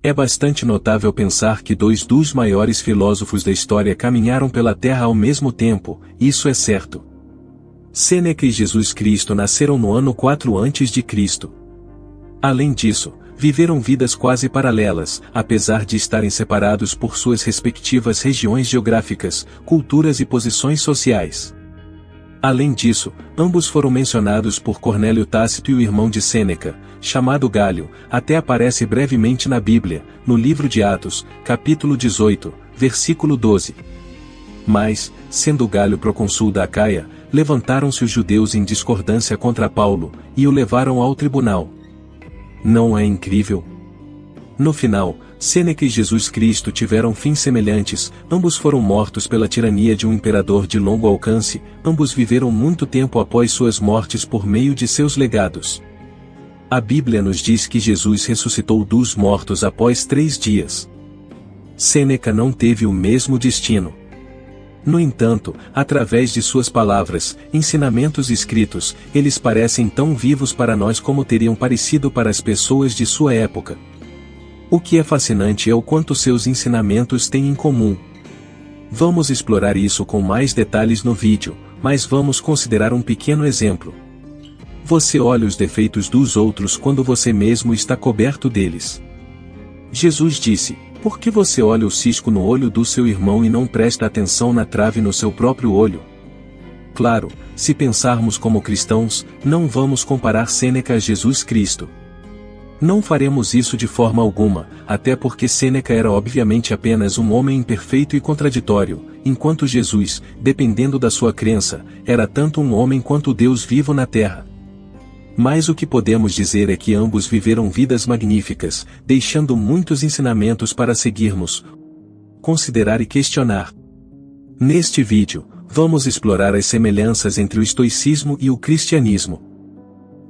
É bastante notável pensar que dois dos maiores filósofos da história caminharam pela Terra ao mesmo tempo, isso é certo. Sêneca e Jesus Cristo nasceram no ano 4 a.C. Além disso, viveram vidas quase paralelas, apesar de estarem separados por suas respectivas regiões geográficas, culturas e posições sociais. Além disso, ambos foram mencionados por Cornélio Tácito e o irmão de Sêneca, chamado Galho, até aparece brevemente na Bíblia, no livro de Atos, capítulo 18, versículo 12. Mas, sendo Galho procônsul da Acaia, levantaram-se os judeus em discordância contra Paulo, e o levaram ao tribunal. Não é incrível? No final, Sêneca e Jesus Cristo tiveram fins semelhantes, ambos foram mortos pela tirania de um imperador de longo alcance, ambos viveram muito tempo após suas mortes por meio de seus legados. A Bíblia nos diz que Jesus ressuscitou dos mortos após 3 dias. Sêneca não teve o mesmo destino. No entanto, através de suas palavras, ensinamentos escritos, eles parecem tão vivos para nós como teriam parecido para as pessoas de sua época. O que é fascinante é o quanto seus ensinamentos têm em comum. Vamos explorar isso com mais detalhes no vídeo, mas vamos considerar um pequeno exemplo. Você olha os defeitos dos outros quando você mesmo está coberto deles. Jesus disse: "Por que você olha o cisco no olho do seu irmão e não presta atenção na trave no seu próprio olho?" Claro, se pensarmos como cristãos, não vamos comparar Sêneca a Jesus Cristo. Não faremos isso de forma alguma, até porque Sêneca era obviamente apenas um homem imperfeito e contraditório, enquanto Jesus, dependendo da sua crença, era tanto um homem quanto Deus vivo na terra. Mas o que podemos dizer é que ambos viveram vidas magníficas, deixando muitos ensinamentos para seguirmos, considerar e questionar. Neste vídeo, vamos explorar as semelhanças entre o estoicismo e o cristianismo.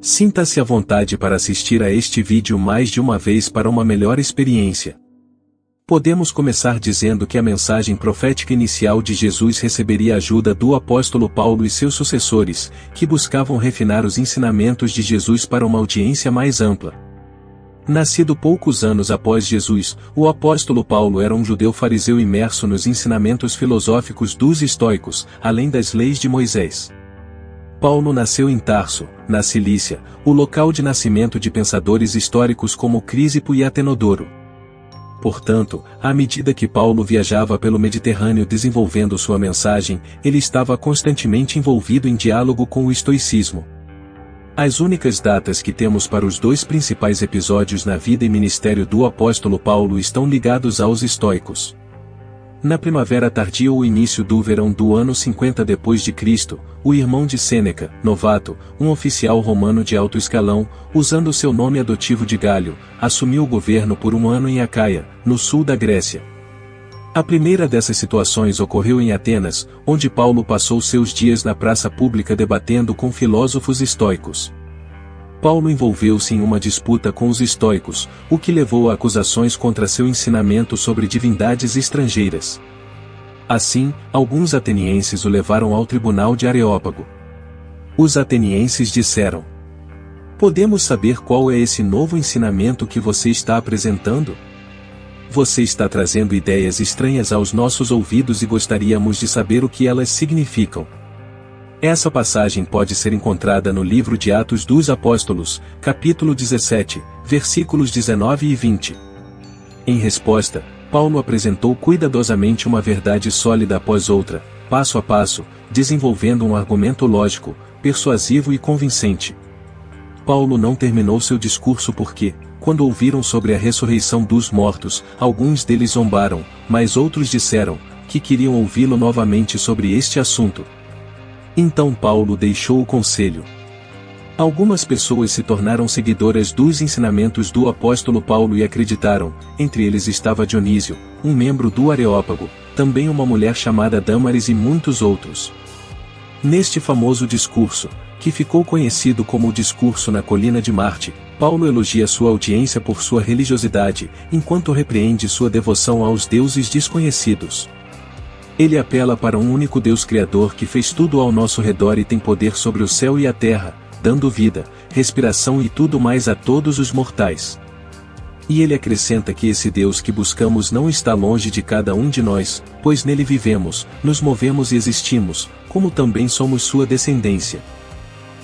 Sinta-se à vontade para assistir a este vídeo mais de uma vez para uma melhor experiência. Podemos começar dizendo que a mensagem profética inicial de Jesus receberia a ajuda do apóstolo Paulo e seus sucessores, que buscavam refinar os ensinamentos de Jesus para uma audiência mais ampla. Nascido poucos anos após Jesus, o apóstolo Paulo era um judeu fariseu imerso nos ensinamentos filosóficos dos estoicos, além das leis de Moisés. Paulo nasceu em Tarso, na Cilícia, o local de nascimento de pensadores históricos como Crísipo e Atenodoro. Portanto, à medida que Paulo viajava pelo Mediterrâneo desenvolvendo sua mensagem, ele estava constantemente envolvido em diálogo com o estoicismo. As únicas datas que temos para os 2 principais episódios na vida e ministério do apóstolo Paulo estão ligados aos estoicos. Na primavera tardia ou início do verão do ano 50 d.C., o irmão de Sêneca, Novato, um oficial romano de alto escalão, usando seu nome adotivo de Galho, assumiu o governo por 1 ano em Acaia, no sul da Grécia. A primeira dessas situações ocorreu em Atenas, onde Paulo passou seus dias na praça pública debatendo com filósofos estoicos. Paulo envolveu-se em uma disputa com os estoicos, o que levou a acusações contra seu ensinamento sobre divindades estrangeiras. Assim, alguns atenienses o levaram ao tribunal de Areópago. Os atenienses disseram: "Podemos saber qual é esse novo ensinamento que você está apresentando? Você está trazendo ideias estranhas aos nossos ouvidos e gostaríamos de saber o que elas significam." Essa passagem pode ser encontrada no livro de Atos dos Apóstolos, capítulo 17, versículos 19 e 20. Em resposta, Paulo apresentou cuidadosamente uma verdade sólida após outra, passo a passo, desenvolvendo um argumento lógico, persuasivo e convincente. Paulo não terminou seu discurso porque, quando ouviram sobre a ressurreição dos mortos, alguns deles zombaram, mas outros disseram que queriam ouvi-lo novamente sobre este assunto. Então Paulo deixou o conselho. Algumas pessoas se tornaram seguidoras dos ensinamentos do apóstolo Paulo e acreditaram, entre eles estava Dionísio, um membro do Areópago, também uma mulher chamada Dâmaris e muitos outros. Neste famoso discurso, que ficou conhecido como o discurso na colina de Marte, Paulo elogia sua audiência por sua religiosidade, enquanto repreende sua devoção aos deuses desconhecidos. Ele apela para um único Deus Criador que fez tudo ao nosso redor e tem poder sobre o céu e a terra, dando vida, respiração e tudo mais a todos os mortais. E ele acrescenta que esse Deus que buscamos não está longe de cada um de nós, pois nele vivemos, nos movemos e existimos, como também somos sua descendência.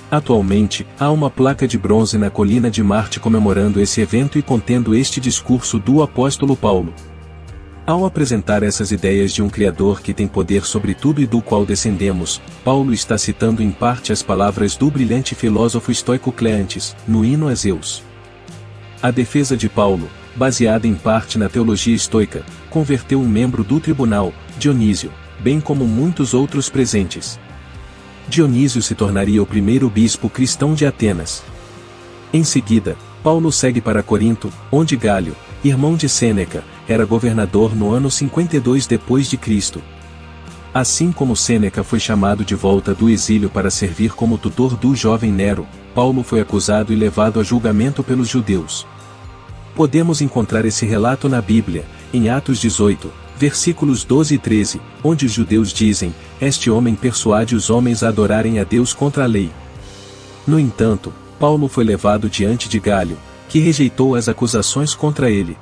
Atualmente, há uma placa de bronze na colina de Marte comemorando esse evento e contendo este discurso do apóstolo Paulo. Ao apresentar essas ideias de um Criador que tem poder sobre tudo e do qual descendemos, Paulo está citando em parte as palavras do brilhante filósofo estoico Cleantes, no hino a Zeus. A defesa de Paulo, baseada em parte na teologia estoica, converteu um membro do tribunal, Dionísio, bem como muitos outros presentes. Dionísio se tornaria o primeiro bispo cristão de Atenas. Em seguida, Paulo segue para Corinto, onde Gálio, irmão de Sêneca, era governador no ano 52 d.C. Assim como Sêneca foi chamado de volta do exílio para servir como tutor do jovem Nero, Paulo foi acusado e levado a julgamento pelos judeus. Podemos encontrar esse relato na Bíblia, em Atos 18, versículos 12 e 13, onde os judeus dizem: "Este homem persuade os homens a adorarem a Deus contra a lei." No entanto, Paulo foi levado diante de Gálio, que rejeitou as acusações contra ele.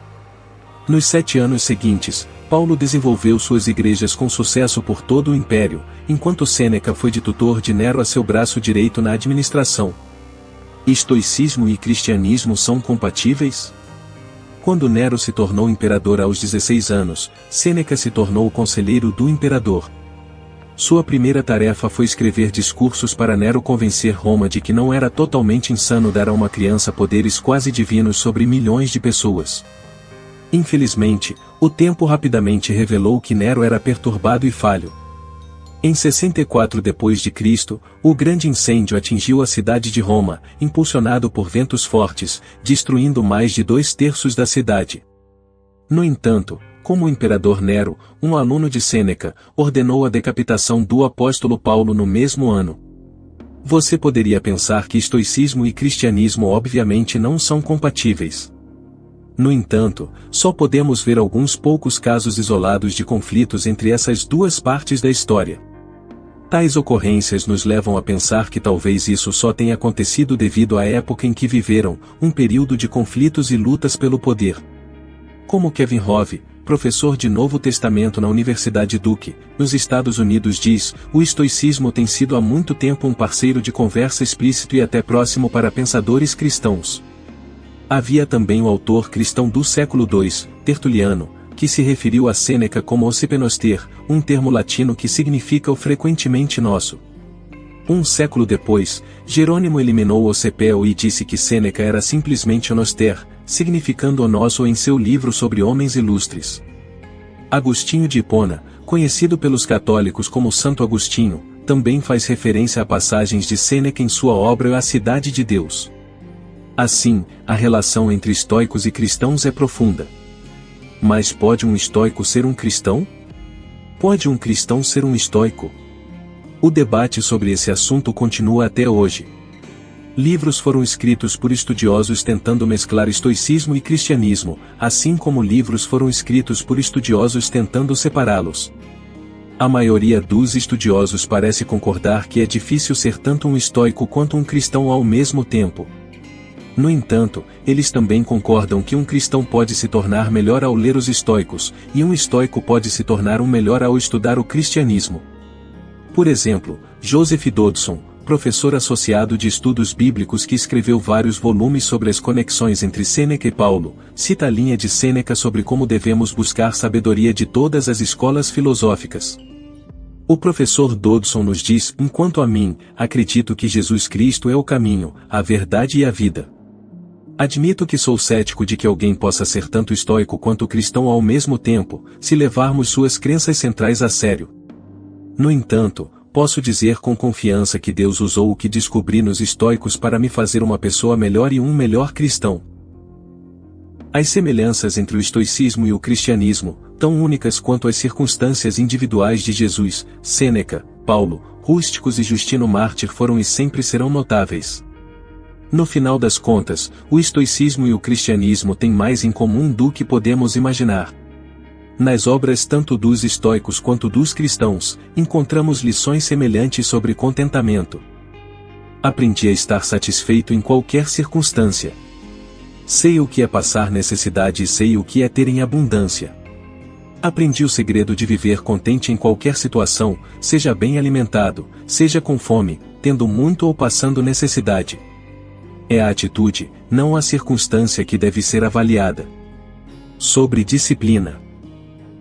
Nos 7 anos seguintes, Paulo desenvolveu suas igrejas com sucesso por todo o império, enquanto Sêneca foi de tutor de Nero a seu braço direito na administração. Estoicismo e cristianismo são compatíveis? Quando Nero se tornou imperador aos 16 anos, Sêneca se tornou o conselheiro do imperador. Sua primeira tarefa foi escrever discursos para Nero convencer Roma de que não era totalmente insano dar a uma criança poderes quase divinos sobre milhões de pessoas. Infelizmente, o tempo rapidamente revelou que Nero era perturbado e falho. Em 64 d.C., o grande incêndio atingiu a cidade de Roma, impulsionado por ventos fortes, destruindo mais de 2/3 da cidade. No entanto, como o imperador Nero, um aluno de Sêneca, ordenou a decapitação do apóstolo Paulo no mesmo ano. Você poderia pensar que estoicismo e cristianismo obviamente não são compatíveis. No entanto, só podemos ver alguns poucos casos isolados de conflitos entre essas duas partes da história. Tais ocorrências nos levam a pensar que talvez isso só tenha acontecido devido à época em que viveram, um período de conflitos e lutas pelo poder. Como Kevin Hove, professor de Novo Testamento na Universidade Duke, nos Estados Unidos diz, o estoicismo tem sido há muito tempo um parceiro de conversa explícito e até próximo para pensadores cristãos. Havia também o autor cristão do século II, Tertuliano, que se referiu a Sêneca como ocipenoster, um termo latino que significa o frequentemente nosso. Um século depois, Jerônimo eliminou o cepel e disse que Sêneca era simplesmente onoster, significando o nosso em seu livro sobre homens ilustres. Agostinho de Hipona, conhecido pelos católicos como Santo Agostinho, também faz referência a passagens de Sêneca em sua obra A Cidade de Deus. Assim, a relação entre estoicos e cristãos é profunda. Mas pode um estoico ser um cristão? Pode um cristão ser um estoico? O debate sobre esse assunto continua até hoje. Livros foram escritos por estudiosos tentando mesclar estoicismo e cristianismo, assim como livros foram escritos por estudiosos tentando separá-los. A maioria dos estudiosos parece concordar que é difícil ser tanto um estoico quanto um cristão ao mesmo tempo. No entanto, eles também concordam que um cristão pode se tornar melhor ao ler os estoicos, e um estoico pode se tornar um melhor ao estudar o cristianismo. Por exemplo, Joseph Dodson, professor associado de estudos bíblicos que escreveu vários volumes sobre as conexões entre Sêneca e Paulo, cita a linha de Sêneca sobre como devemos buscar sabedoria de todas as escolas filosóficas. O professor Dodson nos diz, enquanto a mim, acredito que Jesus Cristo é o caminho, a verdade e a vida. Admito que sou cético de que alguém possa ser tanto estoico quanto cristão ao mesmo tempo, se levarmos suas crenças centrais a sério. No entanto, posso dizer com confiança que Deus usou o que descobri nos estoicos para me fazer uma pessoa melhor e um melhor cristão. As semelhanças entre o estoicismo e o cristianismo, tão únicas quanto as circunstâncias individuais de Jesus, Sêneca, Paulo, Rústicos e Justino Mártir foram e sempre serão notáveis. No final das contas, o estoicismo e o cristianismo têm mais em comum do que podemos imaginar. Nas obras tanto dos estoicos quanto dos cristãos, encontramos lições semelhantes sobre contentamento. Aprendi a estar satisfeito em qualquer circunstância. Sei o que é passar necessidade e sei o que é ter em abundância. Aprendi o segredo de viver contente em qualquer situação, seja bem alimentado, seja com fome, tendo muito ou passando necessidade. É a atitude, não a circunstância que deve ser avaliada. Sobre disciplina.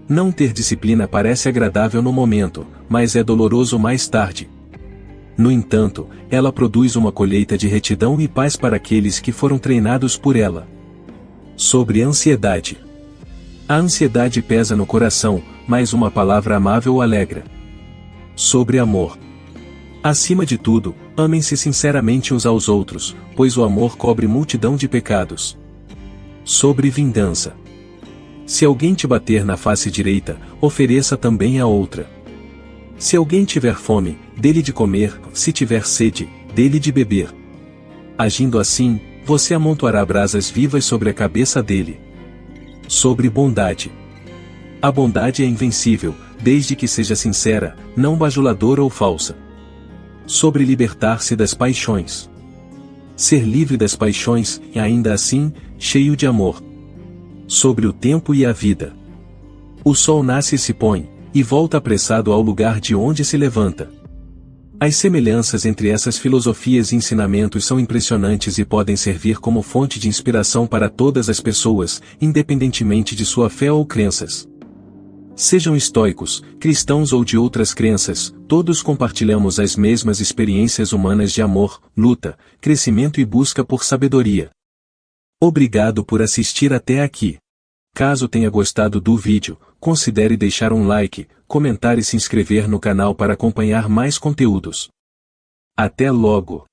Não ter disciplina parece agradável no momento, mas é doloroso mais tarde. No entanto, ela produz uma colheita de retidão e paz para aqueles que foram treinados por ela. Sobre ansiedade. A ansiedade pesa no coração, mas uma palavra amável o alegra. Sobre amor. Acima de tudo, amem-se sinceramente uns aos outros, pois o amor cobre multidão de pecados. Sobre vingança. Se alguém te bater na face direita, ofereça também a outra. Se alguém tiver fome, dê-lhe de comer, se tiver sede, dê-lhe de beber. Agindo assim, você amontoará brasas vivas sobre a cabeça dele. Sobre bondade. A bondade é invencível, desde que seja sincera, não bajuladora ou falsa. Sobre libertar-se das paixões. Ser livre das paixões, e ainda assim, cheio de amor. Sobre o tempo e a vida. O sol nasce e se põe, e volta apressado ao lugar de onde se levanta. As semelhanças entre essas filosofias e ensinamentos são impressionantes e podem servir como fonte de inspiração para todas as pessoas, independentemente de sua fé ou crenças. Sejam estoicos, cristãos ou de outras crenças, todos compartilhamos as mesmas experiências humanas de amor, luta, crescimento e busca por sabedoria. Obrigado por assistir até aqui. Caso tenha gostado do vídeo, considere deixar um like, comentar e se inscrever no canal para acompanhar mais conteúdos. Até logo!